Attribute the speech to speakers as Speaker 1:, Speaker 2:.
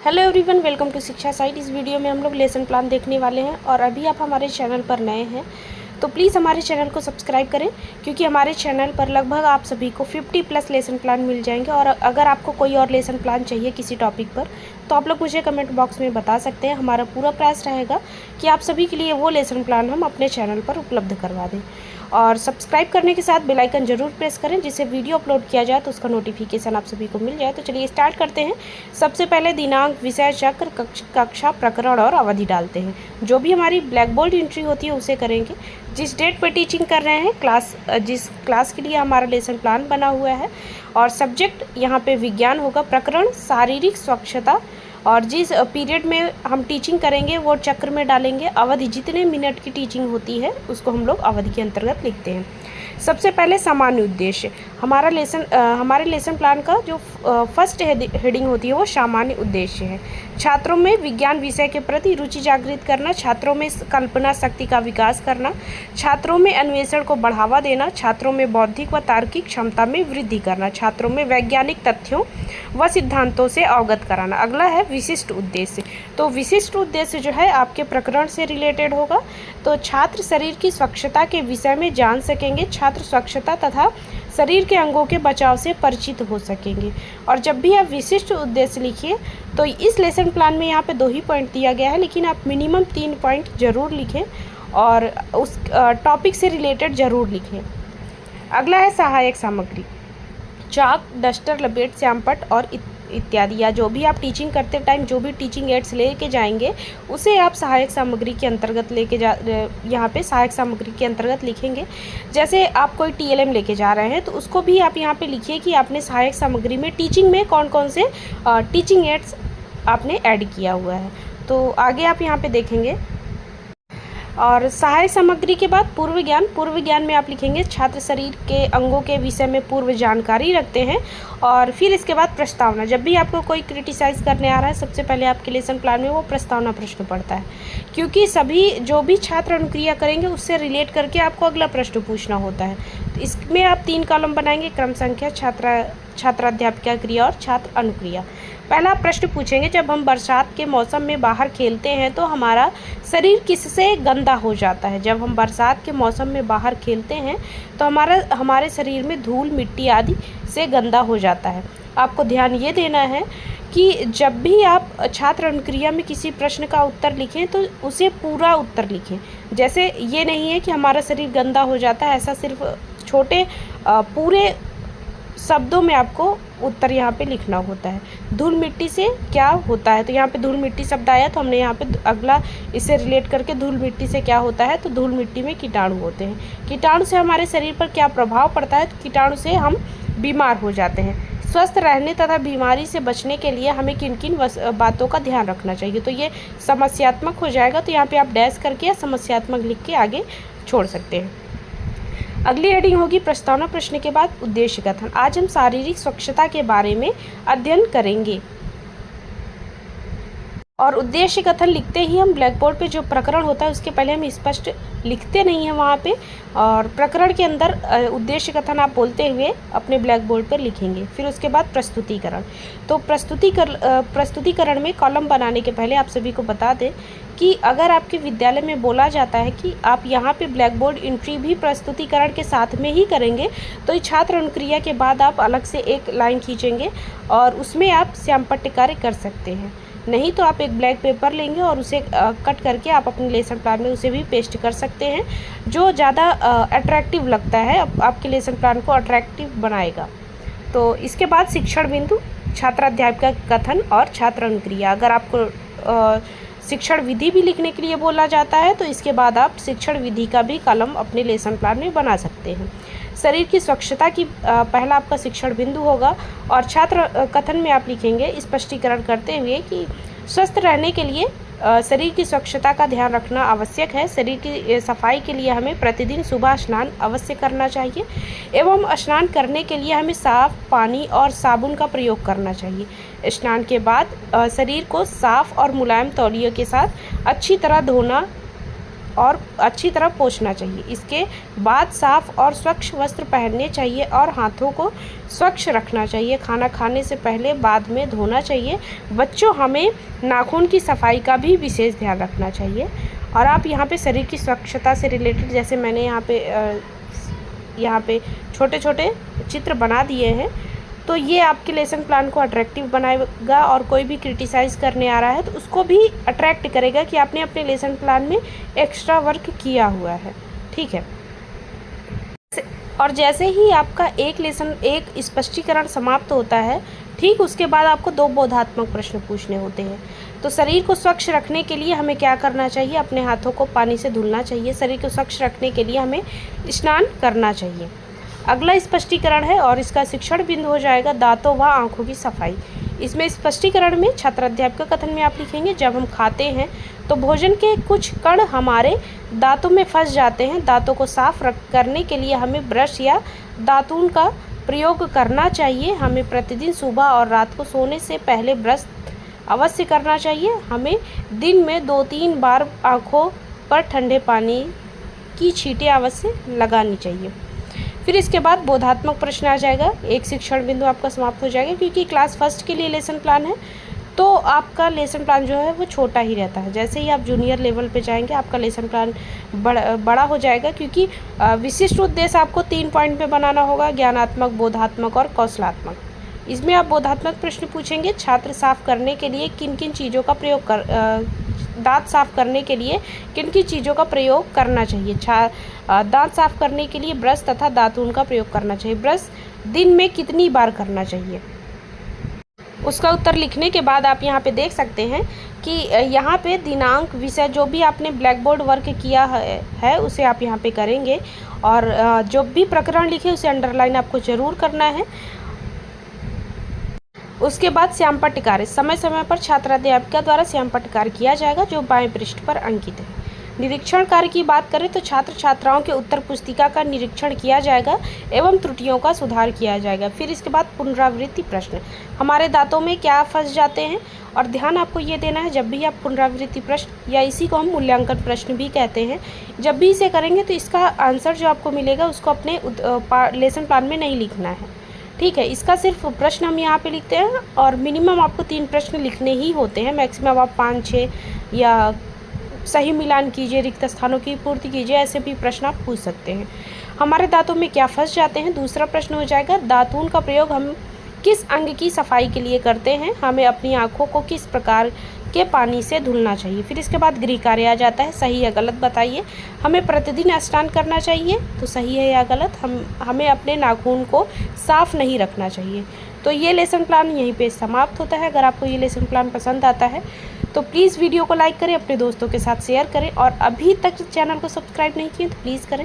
Speaker 1: Hello everyone, welcome to शिक्षा site. इस video में हम लोग लेसन प्लान देखने वाले हैं और अभी आप हमारे चैनल पर नए हैं तो प्लीज़ हमारे चैनल को सब्सक्राइब करें, क्योंकि हमारे चैनल पर लगभग आप सभी को 50+ लेसन प्लान मिल जाएंगे। और अगर आपको कोई और लेसन प्लान चाहिए किसी टॉपिक पर तो आप लोग मुझे कमेंट बॉक्स में बता सकते हैं। हमारा पूरा प्रयास रहेगा कि आप सभी के लिए वो लेसन प्लान हम अपने चैनल पर उपलब्ध करवा दें। और सब्सक्राइब करने के साथ बेल आइकन ज़रूर प्रेस करें, जिससे वीडियो अपलोड किया जाए तो उसका नोटिफिकेशन आप सभी को मिल जाए। तो चलिए स्टार्ट करते हैं। सबसे पहले दिनांक, विषय, चक्र, कक्षा, प्रकरण और अवधि डालते हैं। जो भी हमारी ब्लैक बोर्ड एंट्री होती है उसे करेंगे। जिस डेट पर टीचिंग कर रहे हैं, जिस क्लास के लिए हमारा लेसन प्लान बना हुआ है, और सब्जेक्ट यहाँ पे विज्ञान होगा। प्रकरण शारीरिक स्वच्छता, और जिस पीरियड में हम टीचिंग करेंगे वो चक्र में डालेंगे। अवधि, जितने मिनट की टीचिंग होती है उसको हम लोग अवधि के अंतर्गत लिखते हैं। सबसे पहले सामान्य उद्देश्य। हमारे लेसन प्लान का जो फर्स्ट हेडिंग होती है वो सामान्य उद्देश्य है। छात्रों में विज्ञान विषय के प्रति रुचि जागृत करना, छात्रों में कल्पना शक्ति का विकास करना, छात्रों में अन्वेषण को बढ़ावा देना, छात्रों में बौद्धिक व तार्किक क्षमता में वृद्धि करना, छात्रों में वैज्ञानिक तथ्यों व सिद्धांतों से अवगत कराना। अगला है विशिष्ट उद्देश्य। तो विशिष्ट उद्देश्य जो है आपके प्रकरण से रिलेटेड होगा। तो छात्र शरीर की स्वच्छता के विषय में जान सकेंगे, छात्र स्वच्छता तथा शरीर के अंगों के बचाव से परिचित हो सकेंगे। और जब भी आप विशिष्ट उद्देश्य लिखिए तो इस लेसन प्लान में यहाँ पे 2 ही पॉइंट दिया गया है, लेकिन आप मिनिमम 3 पॉइंट ज़रूर लिखें और उस टॉपिक से रिलेटेड ज़रूर लिखें। अगला है सहायक सामग्री। चाक, डस्टर, लपेट, श्यामपट्ट और इत्यादि, या जो भी आप टीचिंग करते टाइम जो भी टीचिंग एड्स लेके जाएंगे उसे आप सहायक सामग्री के अंतर्गत यहाँ पे सहायक सामग्री के अंतर्गत लिखेंगे। जैसे आप कोई TLM लेके जा रहे हैं तो उसको भी आप यहाँ पे लिखिए कि आपने सहायक सामग्री में टीचिंग में कौन कौन से टीचिंग एड्स आपने ऐड किया हुआ है। तो आगे आप यहाँ पे देखेंगे। और सहायक सामग्री के बाद पूर्व ज्ञान। पूर्व ज्ञान में आप लिखेंगे छात्र शरीर के अंगों के विषय में पूर्व जानकारी रखते हैं। और फिर इसके बाद प्रस्तावना। जब भी आपको कोई क्रिटिसाइज़ करने आ रहा है सबसे पहले आपके लेसन प्लान में वो प्रस्तावना प्रश्न पड़ता है, क्योंकि सभी जो भी छात्र अनुक्रिया करेंगे उससे रिलेट करके आपको अगला प्रश्न पूछना होता है। तो इसमें आप 3 कॉलम बनाएंगे, क्रम संख्या, छात्राध्यापिका क्रिया और छात्र अनुक्रिया। पहला प्रश्न पूछेंगे, जब हम बरसात के मौसम में बाहर खेलते हैं तो हमारा शरीर किससे गंदा हो जाता है? जब हम बरसात के मौसम में बाहर खेलते हैं तो हमारे शरीर में धूल, मिट्टी आदि से गंदा हो जाता है। आपको ध्यान ये देना है कि जब भी आप छात्र अनुक्रिया में किसी प्रश्न का उत्तर लिखें तो उसे पूरा उत्तर लिखें। जैसे ये नहीं है कि हमारा शरीर गंदा हो जाता है, ऐसा सिर्फ छोटे पूरे शब्दों में आपको उत्तर यहाँ पे लिखना होता है। धूल मिट्टी से क्या होता है? तो यहाँ पे धूल मिट्टी शब्द आया तो हमने यहाँ पे अगला इससे रिलेट करके धूल मिट्टी से क्या होता है, तो धूल मिट्टी में कीटाणु होते हैं। कीटाणु से हमारे शरीर पर क्या प्रभाव पड़ता है? तो कीटाणु से हम बीमार हो जाते हैं। स्वस्थ रहने तथा बीमारी से बचने के लिए हमें किन किन बातों का ध्यान रखना चाहिए? तो ये समस्यात्मक हो जाएगा, तो यहाँ पे आप डैश करके या समस्यात्मक लिख के आगे छोड़ सकते हैं। अगली हेडिंग होगी प्रस्तावना प्रश्न के बाद उद्देश्य कथन। आज हम शारीरिक स्वच्छता के बारे में अध्ययन करेंगे। और उद्देश्य कथन लिखते ही हम ब्लैक बोर्ड पे जो प्रकरण होता है उसके पहले हम स्पष्ट लिखते नहीं हैं वहाँ पे, और प्रकरण के अंदर उद्देश्य कथन आप बोलते हुए अपने ब्लैक बोर्ड पर लिखेंगे। फिर उसके बाद प्रस्तुतिकरण। तो प्रस्तुतिकरण में कॉलम बनाने के पहले आप सभी को बता दें कि अगर आपके विद्यालय में बोला जाता है कि आप यहाँ पे ब्लैक बोर्ड एंट्री भी प्रस्तुतिकरण के साथ में ही करेंगे तो छात्र अनुक्रिया के बाद आप अलग से एक लाइन खींचेंगे और उसमें आप श्यामपट्ट कार्य कर सकते हैं। नहीं तो आप एक ब्लैक पेपर लेंगे और उसे कट करके आप अपने लेसन प्लान में उसे भी पेस्ट कर सकते हैं, जो ज़्यादा अट्रैक्टिव लगता है, आपके लेसन प्लान को अट्रैक्टिव बनाएगा। तो इसके बाद शिक्षण बिंदु, छात्राध्यापिका कथन और छात्र अनुक्रिया। अगर आपको शिक्षण विधि भी लिखने के लिए बोला जाता है तो इसके बाद आप शिक्षण विधि का भी कॉलम अपने लेसन प्लान में बना सकते हैं। शरीर की स्वच्छता की पहला आपका शिक्षण बिंदु होगा। और छात्र कथन में आप लिखेंगे स्पष्टीकरण करते हुए कि स्वस्थ रहने के लिए शरीर की स्वच्छता का ध्यान रखना आवश्यक है। शरीर की सफाई के लिए हमें प्रतिदिन सुबह स्नान अवश्य करना चाहिए एवं स्नान करने के लिए हमें साफ पानी और साबुन का प्रयोग करना चाहिए। स्नान के बाद शरीर को साफ और मुलायम तौलिए के साथ अच्छी तरह धोना और अच्छी तरह पोंछना चाहिए। इसके बाद साफ़ और स्वच्छ वस्त्र पहनने चाहिए और हाथों को स्वच्छ रखना चाहिए। खाना खाने से पहले बाद में धोना चाहिए। बच्चों, हमें नाखून की सफाई का भी विशेष ध्यान रखना चाहिए। और आप यहाँ पे शरीर की स्वच्छता से रिलेटेड, जैसे मैंने यहाँ पे छोटे छोटे चित्र बना दिए हैं, तो ये आपके लेसन प्लान को अट्रैक्टिव बनाएगा और कोई भी क्रिटिसाइज़ करने आ रहा है तो उसको भी अट्रैक्ट करेगा कि आपने अपने लेसन प्लान में एक्स्ट्रा वर्क किया हुआ है। ठीक है। और जैसे ही आपका एक स्पष्टीकरण समाप्त होता है, ठीक उसके बाद आपको 2 बोधात्मक प्रश्न पूछने होते हैं। तो शरीर को स्वच्छ रखने के लिए हमें क्या करना चाहिए? अपने हाथों को पानी से धुलना चाहिए। शरीर को स्वच्छ रखने के लिए हमें स्नान करना चाहिए। अगला स्पष्टीकरण है और इसका शिक्षण बिंदु हो जाएगा दांतों व आँखों की सफाई। इसमें स्पष्टीकरण में छात्राध्यापक कथन में आप लिखेंगे, जब हम खाते हैं तो भोजन के कुछ कण हमारे दांतों में फंस जाते हैं। दांतों को साफ करने के लिए हमें ब्रश या दातून का प्रयोग करना चाहिए। हमें प्रतिदिन सुबह और रात को सोने से पहले ब्रश अवश्य करना चाहिए। हमें दिन में 2-3 बार आँखों पर ठंडे पानी की छींटें अवश्य लगानी चाहिए। फिर इसके बाद बोधात्मक प्रश्न आ जाएगा। एक शिक्षण बिंदु आपका समाप्त हो जाएगा, क्योंकि क्लास फर्स्ट के लिए लेसन प्लान है तो आपका लेसन प्लान जो है वो छोटा ही रहता है। जैसे ही आप जूनियर लेवल पे जाएंगे आपका लेसन प्लान बड़ा हो जाएगा, क्योंकि विशिष्ट उद्देश्य आपको 3 पॉइंट पे बनाना होगा, ज्ञानात्मक, बोधात्मक और कौशलात्मक। इसमें आप बोधात्मक प्रश्न पूछेंगे, छात्र साफ करने के लिए किन किन चीज़ों का प्रयोग दांत साफ करने के लिए किन किन चीज़ों का प्रयोग करना चाहिए। दांत साफ करने के लिए ब्रश तथा दातून का प्रयोग करना चाहिए। ब्रश दिन में कितनी बार करना चाहिए? उसका उत्तर लिखने के बाद आप यहाँ पे देख सकते हैं कि यहाँ पे दिनांक, विषय, जो भी आपने ब्लैक बोर्ड वर्क किया है उसे आप यहाँ पे करेंगे। और जो भी प्रकरण लिखे उसे अंडरलाइन आपको ज़रूर करना है। उसके बाद श्यामपट्ट कार्य, समय समय पर छात्राध्यापिका द्वारा श्यामपट्ट कार्य किया जाएगा जो बाएं पृष्ठ पर अंकित है। निरीक्षण कार्य की बात करें तो छात्र छात्राओं के उत्तर पुस्तिका का निरीक्षण किया जाएगा एवं त्रुटियों का सुधार किया जाएगा। फिर इसके बाद पुनरावृत्ति प्रश्न, हमारे दांतों में क्या फंस जाते हैं? और ध्यान आपको ये देना है, जब भी आप पुनरावृत्ति प्रश्न, या इसी को हम मूल्यांकन प्रश्न भी कहते हैं, जब भी इसे करेंगे तो इसका आंसर जो आपको मिलेगा उसको अपने लेसन प्लान में नहीं लिखना है। ठीक है, इसका सिर्फ प्रश्न हम यहाँ पे लिखते हैं और मिनिमम आपको 3 प्रश्न लिखने ही होते हैं। मैक्सिमम आप 5-6 या सही मिलान कीजिए, रिक्त स्थानों की पूर्ति कीजिए, ऐसे भी प्रश्न आप पूछ सकते हैं। हमारे दांतों में क्या फंस जाते हैं? दूसरा प्रश्न हो जाएगा, दातून का प्रयोग हम किस अंग की सफाई के लिए करते हैं? हमें अपनी आँखों को किस प्रकार के पानी से धुलना चाहिए? फिर इसके बाद गृह कार्य आ जाता है, सही या गलत बताइए। हमें प्रतिदिन स्नान करना चाहिए, तो सही है या गलत? हमें अपने नाखून को साफ नहीं रखना चाहिए। तो ये लेसन प्लान यहीं पे समाप्त होता है। अगर आपको ये लेसन प्लान पसंद आता है तो प्लीज़ वीडियो को लाइक करें, अपने दोस्तों के साथ शेयर करें और अभी तक चैनल को सब्सक्राइब नहीं किए तो प्लीज़ करें।